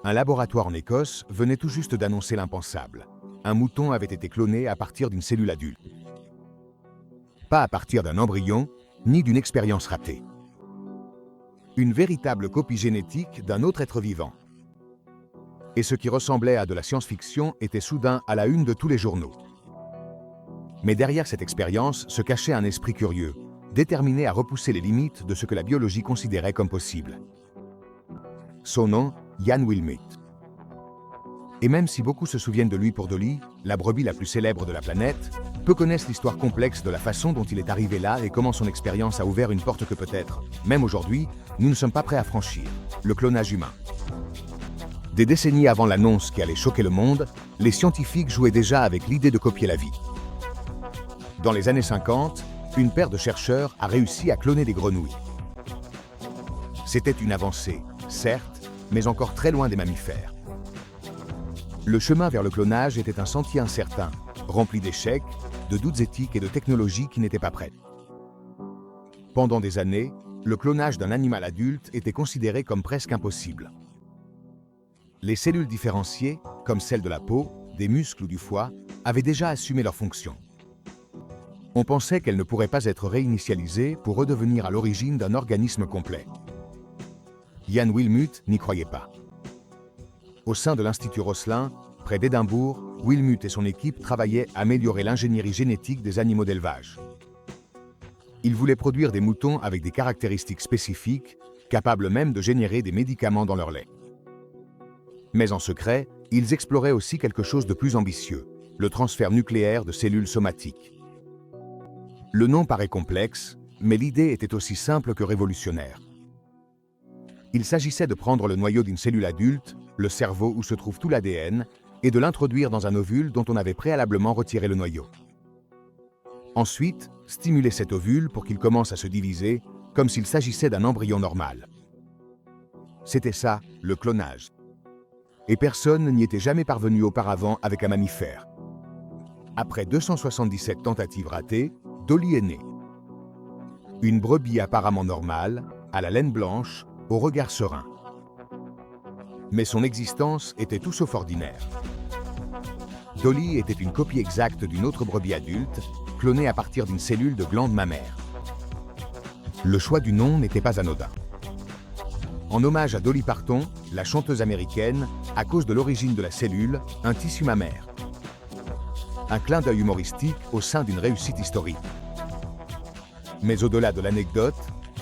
Un laboratoire en Écosse venait tout juste d'annoncer l'impensable. Un mouton avait été cloné à partir d'une cellule adulte. Pas à partir d'un embryon, ni d'une expérience ratée. Une véritable copie génétique d'un autre être vivant. Et ce qui ressemblait à de la science-fiction était soudain à la une de tous les journaux. Mais derrière cette expérience se cachait un esprit curieux, déterminé à repousser les limites de ce que la biologie considérait comme possible. Son nom, Ian Wilmut. Et même si beaucoup se souviennent de lui pour Dolly, la brebis la plus célèbre de la planète, peu connaissent l'histoire complexe de la façon dont il est arrivé là et comment son expérience a ouvert une porte que peut-être, même aujourd'hui, nous ne sommes pas prêts à franchir, le clonage humain. Des décennies avant l'annonce qui allait choquer le monde, les scientifiques jouaient déjà avec l'idée de copier la vie. Dans les années 50, une paire de chercheurs a réussi à cloner des grenouilles. C'était une avancée, certes, mais encore très loin des mammifères. Le chemin vers le clonage était un sentier incertain, rempli d'échecs, de doutes éthiques et de technologies qui n'étaient pas prêtes. Pendant des années, le clonage d'un animal adulte était considéré comme presque impossible. Les cellules différenciées, comme celles de la peau, des muscles ou du foie, avaient déjà assumé leur fonction. On pensait qu'elles ne pourraient pas être réinitialisées pour redevenir à l'origine d'un organisme complet. Ian Wilmut n'y croyait pas. Au sein de l'Institut Rosslyn, près d'Édimbourg, Wilmut et son équipe travaillaient à améliorer l'ingénierie génétique des animaux d'élevage. Ils voulaient produire des moutons avec des caractéristiques spécifiques, capables même de générer des médicaments dans leur lait. Mais en secret, ils exploraient aussi quelque chose de plus ambitieux, le transfert nucléaire de cellules somatiques. Le nom paraît complexe, mais l'idée était aussi simple que révolutionnaire. Il s'agissait de prendre le noyau d'une cellule adulte, le cerveau où se trouve tout l'ADN, et de l'introduire dans un ovule dont on avait préalablement retiré le noyau. Ensuite, stimuler cet ovule pour qu'il commence à se diviser, comme s'il s'agissait d'un embryon normal. C'était ça, le clonage. Et personne n'y était jamais parvenu auparavant avec un mammifère. Après 277 tentatives ratées, Dolly est née. Une brebis apparemment normale, à la laine blanche, au regard serein. Mais son existence était tout sauf ordinaire. Dolly était une copie exacte d'une autre brebis adulte, clonée à partir d'une cellule de glande mammaire. Le choix du nom n'était pas anodin. En hommage à Dolly Parton, la chanteuse américaine, à cause de l'origine de la cellule, un tissu mammaire. Un clin d'œil humoristique au sein d'une réussite historique. Mais au-delà de l'anecdote,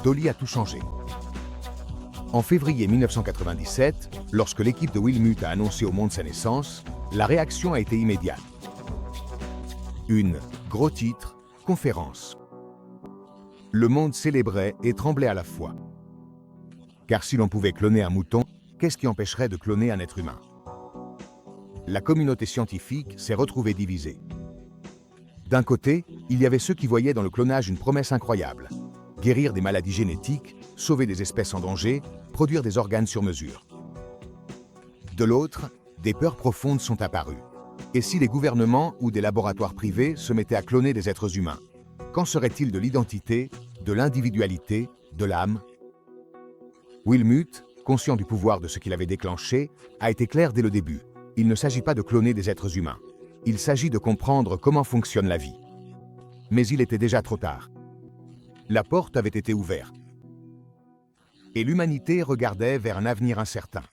Dolly a tout changé. En février 1997, lorsque l'équipe de Wilmut a annoncé au monde sa naissance, la réaction a été immédiate. Une, gros titre, conférence. Le monde célébrait et tremblait à la fois. Car si l'on pouvait cloner un mouton, qu'est-ce qui empêcherait de cloner un être humain? La communauté scientifique s'est retrouvée divisée. D'un côté, il y avait ceux qui voyaient dans le clonage une promesse incroyable. Guérir des maladies génétiques, sauver des espèces en danger, produire des organes sur mesure. De l'autre, des peurs profondes sont apparues. Et si les gouvernements ou des laboratoires privés se mettaient à cloner des êtres humains? Qu'en serait-il de l'identité, de l'individualité, de l'âme? Wilmut, conscient du pouvoir de ce qu'il avait déclenché, a été clair dès le début. Il ne s'agit pas de cloner des êtres humains. Il s'agit de comprendre comment fonctionne la vie. Mais il était déjà trop tard. La porte avait été ouverte. Et l'humanité regardait vers un avenir incertain.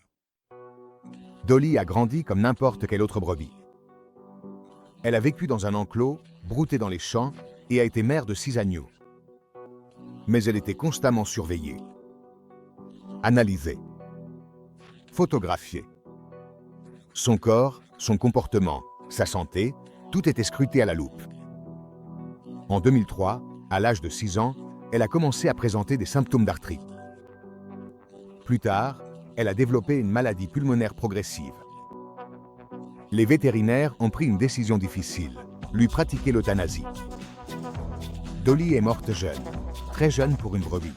Dolly a grandi comme n'importe quelle autre brebis. Elle a vécu dans un enclos, broutée dans les champs, et a été mère de 6 agneaux. Mais elle était constamment surveillée. Analysée. Photographiée. Son corps, son comportement, sa santé, tout était scruté à la loupe. En 2003, à l'âge de 6 ans, elle a commencé à présenter des symptômes d'arthrite. Plus tard, elle a développé une maladie pulmonaire progressive. Les vétérinaires ont pris une décision difficile, lui pratiquer l'euthanasie. Dolly est morte jeune, très jeune pour une brebis.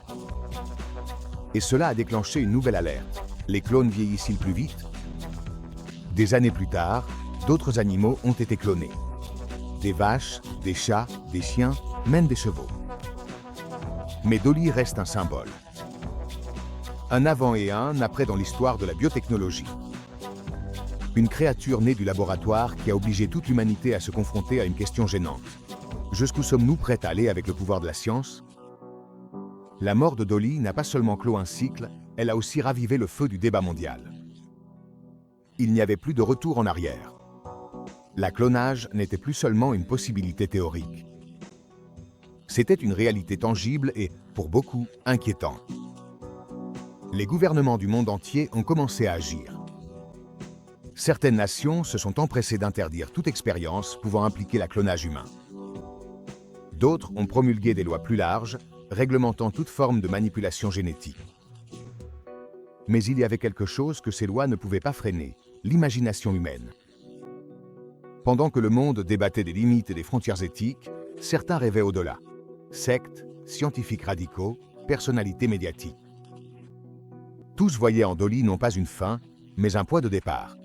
Et cela a déclenché une nouvelle alerte. Les clones vieillissent-ils plus vite? Des années plus tard, d'autres animaux ont été clonés. Des vaches, des chats, des chiens, même des chevaux. Mais Dolly reste un symbole. Un avant et un après dans l'histoire de la biotechnologie. Une créature née du laboratoire qui a obligé toute l'humanité à se confronter à une question gênante. Jusqu'où sommes-nous prêts à aller avec le pouvoir de la science? La mort de Dolly n'a pas seulement clos un cycle, elle a aussi ravivé le feu du débat mondial. Il n'y avait plus de retour en arrière. La clonage n'était plus seulement une possibilité théorique. C'était une réalité tangible et, pour beaucoup, inquiétante. Les gouvernements du monde entier ont commencé à agir. Certaines nations se sont empressées d'interdire toute expérience pouvant impliquer la clonage humain. D'autres ont promulgué des lois plus larges, réglementant toute forme de manipulation génétique. Mais il y avait quelque chose que ces lois ne pouvaient pas freiner, l'imagination humaine. Pendant que le monde débattait des limites et des frontières éthiques, certains rêvaient au-delà. Sectes, scientifiques radicaux, personnalités médiatiques. Tous voyaient en Dolly non pas une fin, mais un point de départ.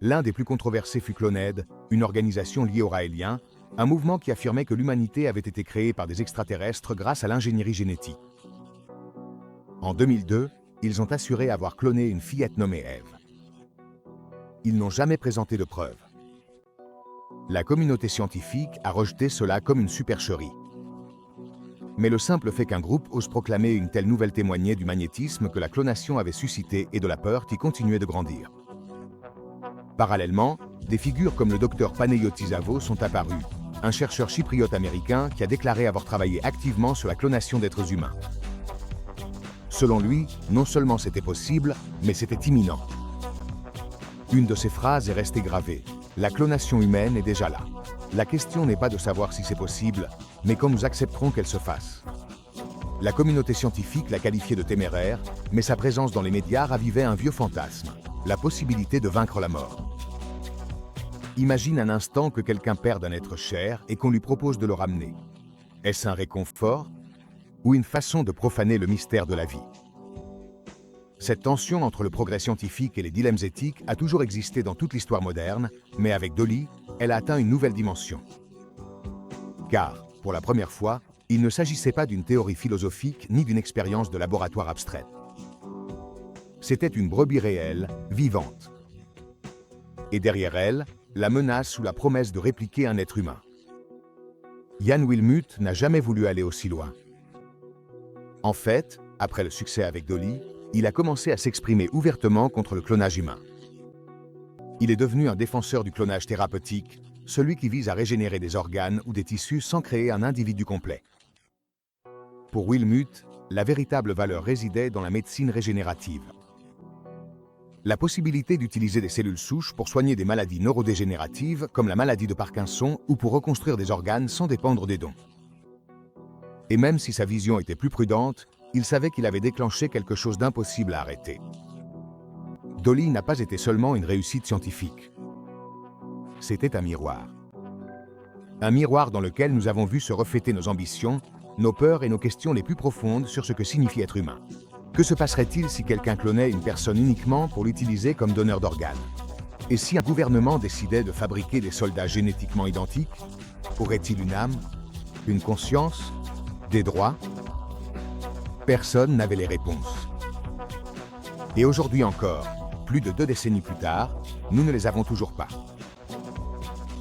L'un des plus controversés fut Cloned, une organisation liée aux Raéliens, un mouvement qui affirmait que l'humanité avait été créée par des extraterrestres grâce à l'ingénierie génétique. En 2002, ils ont assuré avoir cloné une fillette nommée Eve. Ils n'ont jamais présenté de preuves. La communauté scientifique a rejeté cela comme une supercherie. Mais le simple fait qu'un groupe ose proclamer une telle nouvelle témoignait du magnétisme que la clonation avait suscité et de la peur qui continuait de grandir. Parallèlement, des figures comme le docteur Panayiotis sont apparues, un chercheur chypriote américain qui a déclaré avoir travaillé activement sur la clonation d'êtres humains. Selon lui, non seulement c'était possible, mais c'était imminent. Une de ses phrases est restée gravée. La clonation humaine est déjà là. La question n'est pas de savoir si c'est possible, mais quand nous accepterons qu'elle se fasse. La communauté scientifique l'a qualifié de téméraire, mais sa présence dans les médias ravivait un vieux fantasme, la possibilité de vaincre la mort. Imagine un instant que quelqu'un perde un être cher et qu'on lui propose de le ramener. Est-ce un réconfort ou une façon de profaner le mystère de la vie? Cette tension entre le progrès scientifique et les dilemmes éthiques a toujours existé dans toute l'histoire moderne, mais avec Dolly, elle a atteint une nouvelle dimension. Car, pour la première fois, il ne s'agissait pas d'une théorie philosophique ni d'une expérience de laboratoire abstraite. C'était une brebis réelle, vivante. Et derrière elle, la menace ou la promesse de répliquer un être humain. Jan Wilmuth n'a jamais voulu aller aussi loin. En fait, après le succès avec Dolly, il a commencé à s'exprimer ouvertement contre le clonage humain. Il est devenu un défenseur du clonage thérapeutique, celui qui vise à régénérer des organes ou des tissus sans créer un individu complet. Pour Wilmuth, la véritable valeur résidait dans la médecine régénérative. La possibilité d'utiliser des cellules souches pour soigner des maladies neurodégénératives comme la maladie de Parkinson ou pour reconstruire des organes sans dépendre des dons. Et même si sa vision était plus prudente, il savait qu'il avait déclenché quelque chose d'impossible à arrêter. Dolly n'a pas été seulement une réussite scientifique. C'était un miroir. Un miroir dans lequel nous avons vu se refléter nos ambitions, nos peurs et nos questions les plus profondes sur ce que signifie être humain. Que se passerait-il si quelqu'un clonait une personne uniquement pour l'utiliser comme donneur d'organes? Et si un gouvernement décidait de fabriquer des soldats génétiquement identiques? Aurait-il une âme, une conscience, des droits? Personne n'avait les réponses. Et aujourd'hui encore, plus de 2 décennies plus tard, nous ne les avons toujours pas.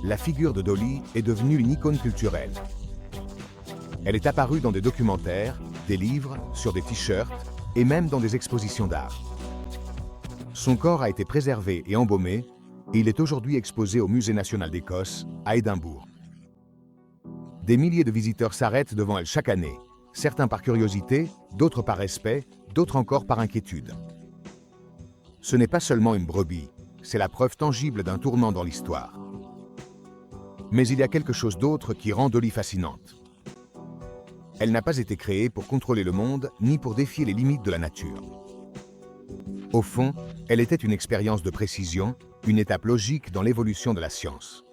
La figure de Dolly est devenue une icône culturelle. Elle est apparue dans des documentaires, des livres, sur des t-shirts et même dans des expositions d'art. Son corps a été préservé et embaumé et il est aujourd'hui exposé au Musée national d'Écosse, à Édimbourg. Des milliers de visiteurs s'arrêtent devant elle chaque année, certains par curiosité, d'autres par respect, d'autres encore par inquiétude. Ce n'est pas seulement une brebis, c'est la preuve tangible d'un tournant dans l'histoire. Mais il y a quelque chose d'autre qui rend Dolly fascinante. Elle n'a pas été créée pour contrôler le monde, ni pour défier les limites de la nature. Au fond, elle était une expérience de précision, une étape logique dans l'évolution de la science.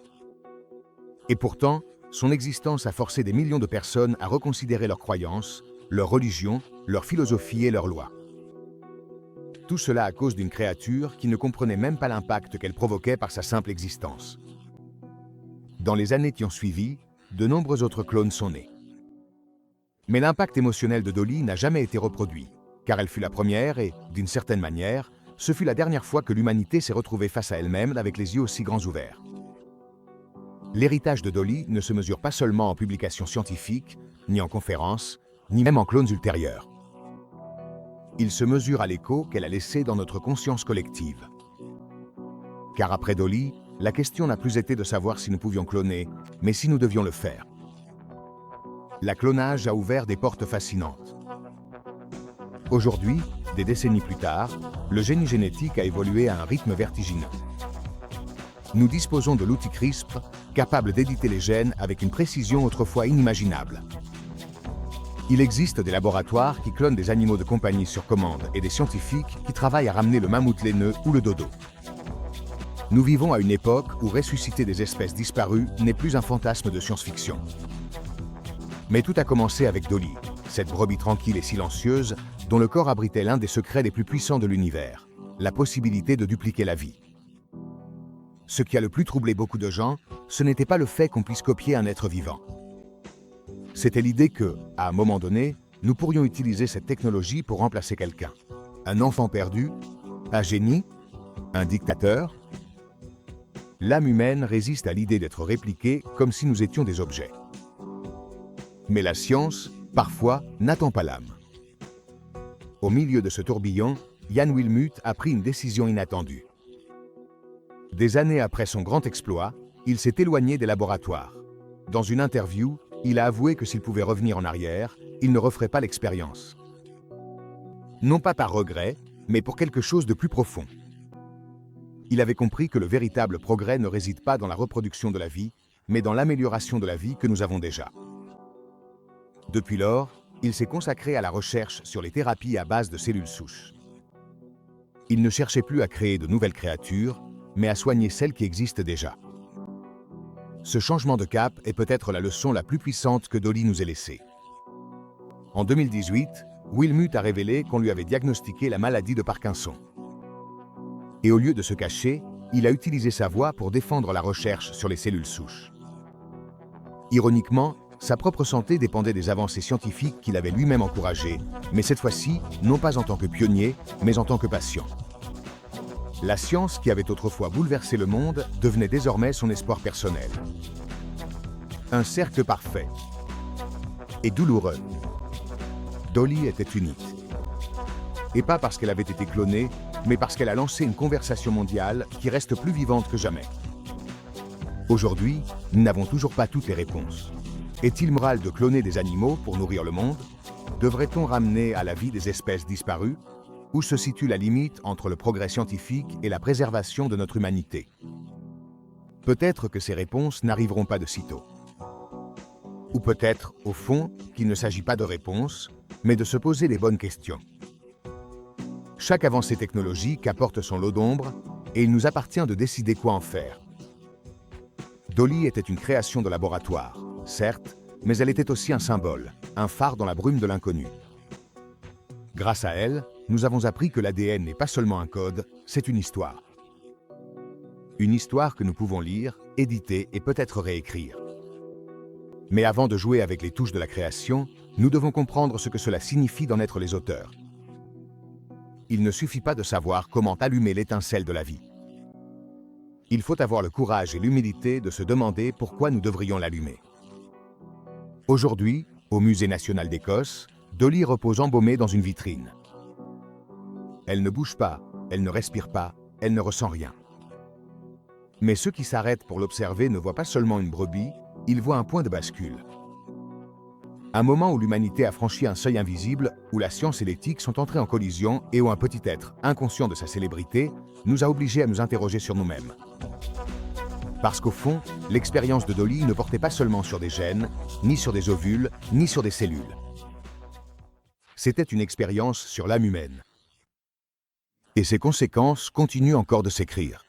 Et pourtant, son existence a forcé des millions de personnes à reconsidérer leurs croyances, leur religion, leur philosophie et leurs lois. Tout cela à cause d'une créature qui ne comprenait même pas l'impact qu'elle provoquait par sa simple existence. Dans les années qui ont suivi, de nombreux autres clones sont nés. Mais l'impact émotionnel de Dolly n'a jamais été reproduit, car elle fut la première et, d'une certaine manière, ce fut la dernière fois que l'humanité s'est retrouvée face à elle-même avec les yeux aussi grands ouverts. L'héritage de Dolly ne se mesure pas seulement en publications scientifiques, ni en conférences, ni même en clones ultérieurs. Il se mesure à l'écho qu'elle a laissé dans notre conscience collective. Car après Dolly, la question n'a plus été de savoir si nous pouvions cloner, mais si nous devions le faire. La clonage a ouvert des portes fascinantes. Aujourd'hui, des décennies plus tard, le génie génétique a évolué à un rythme vertigineux. Nous disposons de l'outil CRISPR, capable d'éditer les gènes avec une précision autrefois inimaginable. Il existe des laboratoires qui clonent des animaux de compagnie sur commande et des scientifiques qui travaillent à ramener le mammouth laineux ou le dodo. Nous vivons à une époque où ressusciter des espèces disparues n'est plus un fantasme de science-fiction. Mais tout a commencé avec Dolly, cette brebis tranquille et silencieuse dont le corps abritait l'un des secrets les plus puissants de l'univers, la possibilité de dupliquer la vie. Ce qui a le plus troublé beaucoup de gens, ce n'était pas le fait qu'on puisse copier un être vivant. C'était l'idée que, à un moment donné, nous pourrions utiliser cette technologie pour remplacer quelqu'un. Un enfant perdu, un génie, un dictateur. L'âme humaine résiste à l'idée d'être répliquée comme si nous étions des objets. Mais la science, parfois, n'attend pas l'âme. Au milieu de ce tourbillon, Jan Wilmuth a pris une décision inattendue. Des années après son grand exploit, il s'est éloigné des laboratoires. Dans une interview, il a avoué que s'il pouvait revenir en arrière, il ne referait pas l'expérience. Non pas par regret, mais pour quelque chose de plus profond. Il avait compris que le véritable progrès ne réside pas dans la reproduction de la vie, mais dans l'amélioration de la vie que nous avons déjà. Depuis lors, il s'est consacré à la recherche sur les thérapies à base de cellules souches. Il ne cherchait plus à créer de nouvelles créatures, mais à soigner celles qui existent déjà. Ce changement de cap est peut-être la leçon la plus puissante que Dolly nous ait laissée. En 2018, Wilmuth a révélé qu'on lui avait diagnostiqué la maladie de Parkinson. Et au lieu de se cacher, il a utilisé sa voix pour défendre la recherche sur les cellules souches. Ironiquement, sa propre santé dépendait des avancées scientifiques qu'il avait lui-même encouragées, mais cette fois-ci, non pas en tant que pionnier, mais en tant que patient. La science qui avait autrefois bouleversé le monde devenait désormais son espoir personnel. Un cercle parfait et douloureux. Dolly était unique. Et pas parce qu'elle avait été clonée, mais parce qu'elle a lancé une conversation mondiale qui reste plus vivante que jamais. Aujourd'hui, nous n'avons toujours pas toutes les réponses. Est-il moral de cloner des animaux pour nourrir le monde? Devrait-on ramener à la vie des espèces disparues? Où se situe la limite entre le progrès scientifique et la préservation de notre humanité? Peut-être que ces réponses n'arriveront pas de sitôt. Ou peut-être, au fond, qu'il ne s'agit pas de réponses, mais de se poser les bonnes questions. Chaque avancée technologique apporte son lot d'ombre, et il nous appartient de décider quoi en faire. Dolly était une création de laboratoire, certes, mais elle était aussi un symbole, un phare dans la brume de l'inconnu. Grâce à elle, nous avons appris que l'ADN n'est pas seulement un code, c'est une histoire. Une histoire que nous pouvons lire, éditer et peut-être réécrire. Mais avant de jouer avec les touches de la création, nous devons comprendre ce que cela signifie d'en être les auteurs. Il ne suffit pas de savoir comment allumer l'étincelle de la vie. Il faut avoir le courage et l'humilité de se demander pourquoi nous devrions l'allumer. Aujourd'hui, au Musée national d'Écosse, Dolly repose embaumée dans une vitrine. Elle ne bouge pas, elle ne respire pas, elle ne ressent rien. Mais ceux qui s'arrêtent pour l'observer ne voient pas seulement une brebis, ils voient un point de bascule. Un moment où l'humanité a franchi un seuil invisible, où la science et l'éthique sont entrées en collision et où un petit être, inconscient de sa célébrité, nous a obligés à nous interroger sur nous-mêmes. Parce qu'au fond, l'expérience de Dolly ne portait pas seulement sur des gènes, ni sur des ovules, ni sur des cellules. C'était une expérience sur l'âme humaine. Et ses conséquences continuent encore de s'écrire.